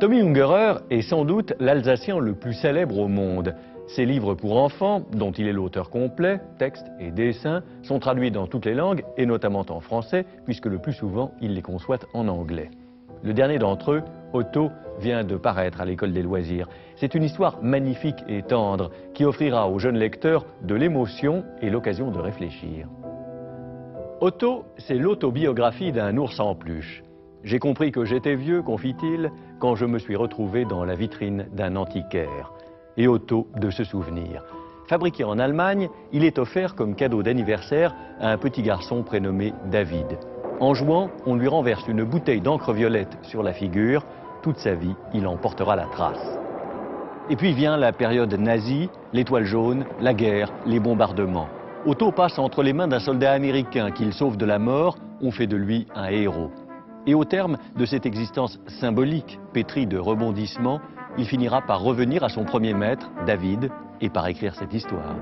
Tommy Ungerer est sans doute l'Alsacien le plus célèbre au monde. Ses livres pour enfants, dont il est l'auteur complet, textes et dessins, sont traduits dans toutes les langues, et notamment en français, puisque le plus souvent, il les conçoit en anglais. Le dernier d'entre eux, Otto, vient de paraître à l'École des loisirs. C'est une histoire magnifique et tendre qui offrira aux jeunes lecteurs de l'émotion et l'occasion de réfléchir. Otto, c'est l'autobiographie d'un ours en peluche. J'ai compris que j'étais vieux, confie-t-il, quand je me suis retrouvé dans la vitrine d'un antiquaire. Et Otto de se souvenir. Fabriqué en Allemagne, il est offert comme cadeau d'anniversaire à un petit garçon prénommé David. En jouant, on lui renverse une bouteille d'encre violette sur la figure. Toute sa vie, il en portera la trace. Et puis vient la période nazie, l'étoile jaune, la guerre, les bombardements. Otto passe entre les mains d'un soldat américain qu'il sauve de la mort. On fait de lui un héros. Et au terme de cette existence symbolique, pétrie de rebondissements, il finira par revenir à son premier maître, David, et par écrire cette histoire.